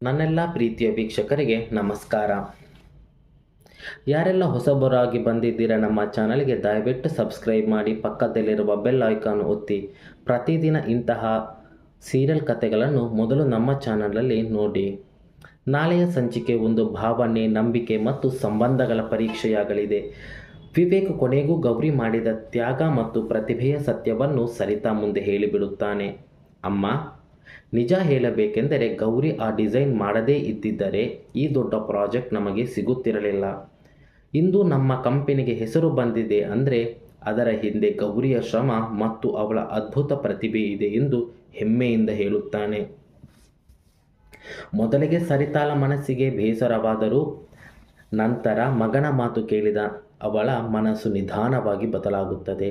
ನನ್ನೆಲ್ಲ ಪ್ರೀತಿಯ ವೀಕ್ಷಕರಿಗೆ ನಮಸ್ಕಾರ. ಯಾರೆಲ್ಲ ಹೊಸಬರಾಗಿ ಬಂದಿದ್ದೀರಾ ನಮ್ಮ ಚಾನಲ್ಗೆ ದಯವಿಟ್ಟು ಸಬ್ಸ್ಕ್ರೈಬ್ ಮಾಡಿ, ಪಕ್ಕದಲ್ಲಿರುವ ಬೆಲ್ ಐಕಾನ್ ಒತ್ತಿ. ಪ್ರತಿದಿನ ಇಂತಹ ಸೀರಿಯಲ್ ಕಥೆಗಳನ್ನು ಮೊದಲು ನಮ್ಮ ಚಾನಲಲ್ಲಿ ನೋಡಿ. ನಾಳೆಯ ಸಂಚಿಕೆ ಒಂದು ಭಾವನೆ, ನಂಬಿಕೆ ಮತ್ತು ಸಂಬಂಧಗಳ ಪರೀಕ್ಷೆಯಾಗಲಿದೆ. ವಿವೇಕ್ ಕೊನೆಗೂ ಗೌರಿ ಮಾಡಿದ ತ್ಯಾಗ ಮತ್ತು ಪ್ರತಿಭೆಯ ಸತ್ಯವನ್ನು ಸರಿತಾ ಮುಂದೆ ಹೇಳಿಬಿಡುತ್ತಾನೆ. ಅಮ್ಮ, ನಿಜ ಹೇಳಬೇಕೆಂದರೆ ಗೌರಿ ಆ ಡಿಸೈನ್ ಮಾಡದೇ ಇದ್ದಿದ್ದರೆ ಈ ದೊಡ್ಡ ಪ್ರಾಜೆಕ್ಟ್ ನಮಗೆ ಸಿಗುತ್ತಿರಲಿಲ್ಲ. ಇಂದು ನಮ್ಮ ಕಂಪನಿಗೆ ಹೆಸರು ಬಂದಿದೆ ಅಂದರೆ ಅದರ ಹಿಂದೆ ಗೌರಿಯ ಶ್ರಮ ಮತ್ತು ಅವಳ ಅದ್ಭುತ ಪ್ರತಿಭೆ ಇದೆ ಎಂದು ಹೆಮ್ಮೆಯಿಂದ ಹೇಳುತ್ತಾನೆ. ಮೊದಲಿಗೆ ಸರಿತಾಳ ಮನಸ್ಸಿಗೆ ಬೇಸರವಾದರೂ ನಂತರ ಮಗನ ಮಾತು ಕೇಳಿದ ಅವಳ ಮನಸ್ಸು ನಿಧಾನವಾಗಿ ಬದಲಾಗುತ್ತದೆ.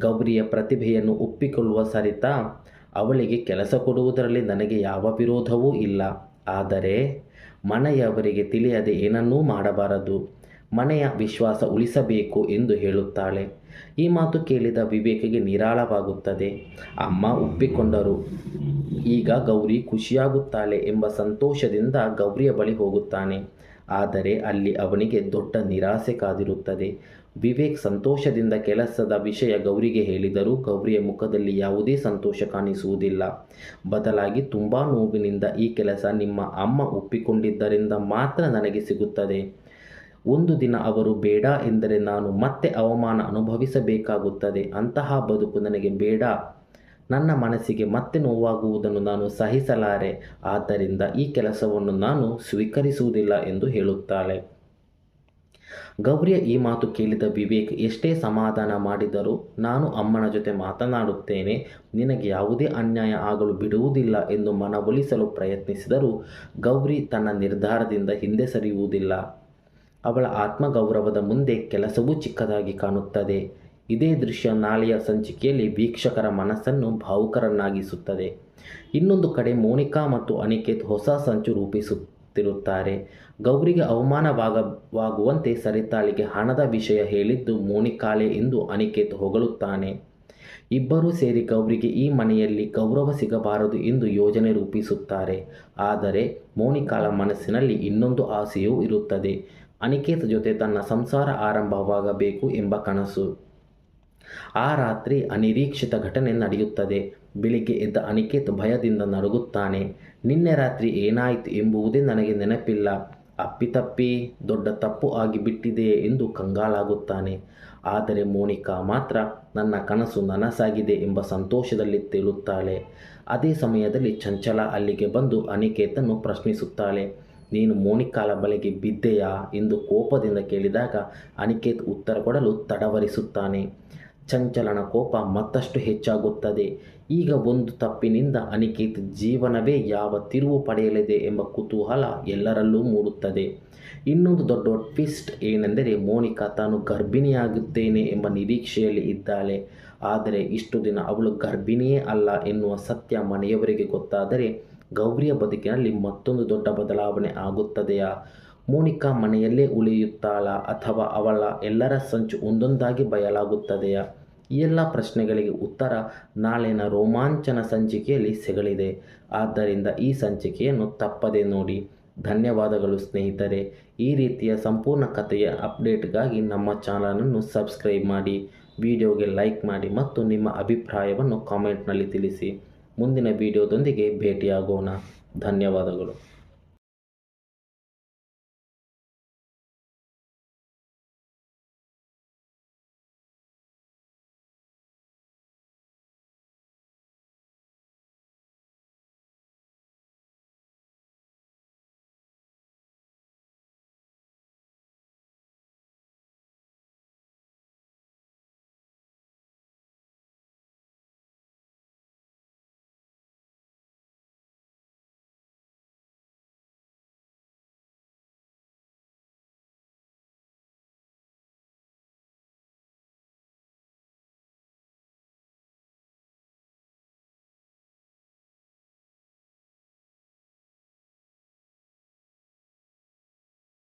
ಗೌರಿಯ ಪ್ರತಿಭೆಯನ್ನು ಒಪ್ಪಿಕೊಳ್ಳುವ ಸರಿತಾ, ಅವಳಿಗೆ ಕೆಲಸ ಕೊಡುವುದರಲ್ಲಿ ನನಗೆ ಯಾವ ವಿರೋಧವೂ ಇಲ್ಲ, ಆದರೆ ಮನೆಯವರಿಗೆ ತಿಳಿಯದೆ ಏನನ್ನೂ ಮಾಡಬಾರದು, ಮನೆಯ ವಿಶ್ವಾಸ ಉಳಿಸಬೇಕು ಎಂದು ಹೇಳುತ್ತಾಳೆ. ಈ ಮಾತು ಕೇಳಿದ ವಿವೇಕ್ಗೆ ನಿರಾಳವಾಗುತ್ತದೆ. ಅಮ್ಮ ಒಪ್ಪಿಕೊಂಡರು, ಈಗ ಗೌರಿ ಖುಷಿಯಾಗುತ್ತಾಳೆ ಎಂಬ ಸಂತೋಷದಿಂದ ಗೌರಿಯ ಬಳಿ ಹೋಗುತ್ತಾನೆ. ಆದರೆ ಅಲ್ಲಿ ಅವನಿಗೆ ದೊಡ್ಡ ನಿರಾಸೆ ಕಾದಿರುತ್ತದೆ. ವಿವೇಕ್ ಸಂತೋಷದಿಂದ ಕೆಲಸದ ವಿಷಯ ಗೌರಿಗೆ ಹೇಳಿದರೂ ಗೌರಿಯ ಮುಖದಲ್ಲಿ ಯಾವುದೇ ಸಂತೋಷ ಕಾಣಿಸುವುದಿಲ್ಲ. ಬದಲಾಗಿ ತುಂಬ ನೋವಿನಿಂದ, ಈ ಕೆಲಸ ನಿಮ್ಮ ಅಮ್ಮ ಒಪ್ಪಿಕೊಂಡಿದ್ದರಿಂದ ಮಾತ್ರ ನನಗೆ ಸಿಗುತ್ತದೆ. ಒಂದು ದಿನ ಅವರು ಬೇಡ ಎಂದರೆ ನಾನು ಮತ್ತೆ ಅವಮಾನ ಅನುಭವಿಸಬೇಕಾಗುತ್ತದೆ. ಅಂತಹ ಬದುಕು ನನಗೆ ಬೇಡ. ನನ್ನ ಮನಸ್ಸಿಗೆ ಮತ್ತೆ ನೋವಾಗುವುದನ್ನು ನಾನು ಸಹಿಸಲಾರೆ. ಆದ್ದರಿಂದ ಈ ಕೆಲಸವನ್ನು ನಾನು ಸ್ವೀಕರಿಸುವುದಿಲ್ಲ ಎಂದು ಹೇಳುತ್ತಾಳೆ. ಗೌರಿಯ ಈ ಮಾತು ಕೇಳಿದ ವಿವೇಕ್ ಎಷ್ಟೇ ಸಮಾಧಾನ ಮಾಡಿದರೂ ನಾನು ಅಮ್ಮನ ಜೊತೆ ಮಾತನಾಡುತ್ತೇನೆ, ನಿನಗೆ ಯಾವುದೇ ಅನ್ಯಾಯ ಆಗಲು ಬಿಡುವುದಿಲ್ಲ ಎಂದು ಮನವೊಲಿಸಲು ಪ್ರಯತ್ನಿಸಿದರೂ ಗೌರಿ ತನ್ನ ನಿರ್ಧಾರದಿಂದ ಹಿಂದೆ ಸರಿಯುವುದಿಲ್ಲ. ಅವಳ ಆತ್ಮಗೌರವದ ಮುಂದೆ ಕೆಲಸವೂ ಚಿಕ್ಕದಾಗಿ ಕಾಣುತ್ತದೆ. ಇದೇ ದೃಶ್ಯ ನಾಳೆಯ ಸಂಚಿಕೆಯಲ್ಲಿ ವೀಕ್ಷಕರ ಮನಸ್ಸನ್ನು ಭಾವುಕರನ್ನಾಗಿಸುತ್ತದೆ. ಇನ್ನೊಂದು ಕಡೆ ಮೋನಿಕಾ ಮತ್ತು ಅನಿಕೇತ್ ಹೊಸ ಸಂಚು ರೂಪಿಸುತ್ತಿರುತ್ತಾರೆ. ಗೌರಿಗೆ ಅವಮಾನವಾಗುವಂತೆ ಸರಿತಾಳಿಗೆ ಹಣದ ವಿಷಯ ಹೇಳಿದ್ದು ಮೋನಿಕಾಳೆ ಎಂದು ಅನಿಕೇತ್ ಹೊಗಳುತ್ತಾನೆ. ಇಬ್ಬರೂ ಸೇರಿ ಗೌರಿಗೆ ಈ ಮನೆಯಲ್ಲಿ ಗೌರವ ಸಿಗಬಾರದು ಎಂದು ಯೋಜನೆ ರೂಪಿಸುತ್ತಾರೆ. ಆದರೆ ಮೋನಿಕಾಳ ಮನಸ್ಸಿನಲ್ಲಿ ಇನ್ನೊಂದು ಆಸೆಯೂ ಇರುತ್ತದೆ, ಅನಿಕೇತ್ ಜೊತೆ ತನ್ನ ಸಂಸಾರ ಆರಂಭವಾಗಬೇಕು ಎಂಬ ಕನಸು. ಆ ರಾತ್ರಿ ಅನಿರೀಕ್ಷಿತ ಘಟನೆ ನಡೆಯುತ್ತದೆ. ಬೆಳಿಗ್ಗೆ ಎದ್ದ ಅನಿಕೇತ್ ಭಯದಿಂದ ನಡುಗುತ್ತಾನೆ. ನಿನ್ನೆ ರಾತ್ರಿ ಏನಾಯಿತು ಎಂಬುದೇ ನನಗೆ ನೆನಪಿಲ್ಲ, ಅಪ್ಪಿತಪ್ಪಿ ದೊಡ್ಡ ತಪ್ಪು ಆಗಿಬಿಟ್ಟಿದೆಯೇ ಎಂದು ಕಂಗಾಲಾಗುತ್ತಾನೆ. ಆದರೆ ಮೋನಿಕಾ ಮಾತ್ರ ನನ್ನ ಕನಸು ನನಸಾಗಿದೆ ಎಂಬ ಸಂತೋಷದಲ್ಲಿ ತೇಲುತ್ತಾಳೆ. ಅದೇ ಸಮಯದಲ್ಲಿ ಚಂಚಲ ಅಲ್ಲಿಗೆ ಬಂದು ಅನಿಕೇತನ್ನು ಪ್ರಶ್ನಿಸುತ್ತಾಳೆ. ನೀನು ಮೋನಿಕಾಳ ಬಲೆಗೆ ಬಿದ್ದೆಯಾ ಎಂದು ಕೋಪದಿಂದ ಕೇಳಿದಾಗ ಅನಿಕೇತ್ ಉತ್ತರ ಕೊಡಲು ತಡವರಿಸುತ್ತಾನೆ. ಚಂಚಲನ ಕೋಪ ಮತ್ತಷ್ಟು ಹೆಚ್ಚಾಗುತ್ತದೆ. ಈಗ ಒಂದು ತಪ್ಪಿನಿಂದ ಅನಿಕೇತ್ ಜೀವನವೇ ಯಾವ ತಿರುವು ಪಡೆಯಲಿದೆ ಎಂಬ ಕುತೂಹಲ ಎಲ್ಲರಲ್ಲೂ ಮೂಡುತ್ತದೆ. ಇನ್ನೊಂದು ದೊಡ್ಡ ಟ್ವಿಸ್ಟ್ ಏನೆಂದರೆ ಮೋನಿಕಾ ತಾನು ಗರ್ಭಿಣಿಯಾಗುತ್ತೇನೆ ಎಂಬ ನಿರೀಕ್ಷೆಯಲ್ಲಿ ಇದ್ದಾಳೆ. ಆದರೆ ಇಷ್ಟು ದಿನ ಅವಳು ಗರ್ಭಿಣಿಯೇ ಅಲ್ಲ ಎನ್ನುವ ಸತ್ಯ ಮನೆಯವರಿಗೆ ಗೊತ್ತಾದರೆ ಗೌರಿಯ ಬದುಕಿನಲ್ಲಿ ಮತ್ತೊಂದು ದೊಡ್ಡ ಬದಲಾವಣೆ ಆಗುತ್ತದೆಯಾ? ಮೋನಿಕಾ ಮನೆಯಲ್ಲೇ ಉಳಿಯುತ್ತಾಳಾ ಅಥವಾ ಅವಳ ಎಲ್ಲರ ಸಂಚು ಒಂದೊಂದಾಗಿ ಬಯಲಾಗುತ್ತದೆಯಾ? ಈ ಎಲ್ಲ ಪ್ರಶ್ನೆಗಳಿಗೆ ಉತ್ತರ ನಾಳಿನ ರೋಮಾಂಚನ ಸಂಚಿಕೆಯಲ್ಲಿ ಸಿಗಲಿದೆ. ಆದ್ದರಿಂದ ಈ ಸಂಚಿಕೆಯನ್ನು ತಪ್ಪದೇ ನೋಡಿ. ಧನ್ಯವಾದಗಳು ಸ್ನೇಹಿತರೆ. ಈ ರೀತಿಯ ಸಂಪೂರ್ಣ ಕಥೆಯ ಅಪ್ಡೇಟ್ಗಾಗಿ ನಮ್ಮ ಚಾನಲನ್ನು ಸಬ್ಸ್ಕ್ರೈಬ್ ಮಾಡಿ, ವಿಡಿಯೋಗೆ ಲೈಕ್ ಮಾಡಿ ಮತ್ತು ನಿಮ್ಮ ಅಭಿಪ್ರಾಯವನ್ನು ಕಾಮೆಂಟ್ನಲ್ಲಿ ತಿಳಿಸಿ. ಮುಂದಿನ ವಿಡಿಯೋದೊಂದಿಗೆ ಭೇಟಿಯಾಗೋಣ. ಧನ್ಯವಾದಗಳು.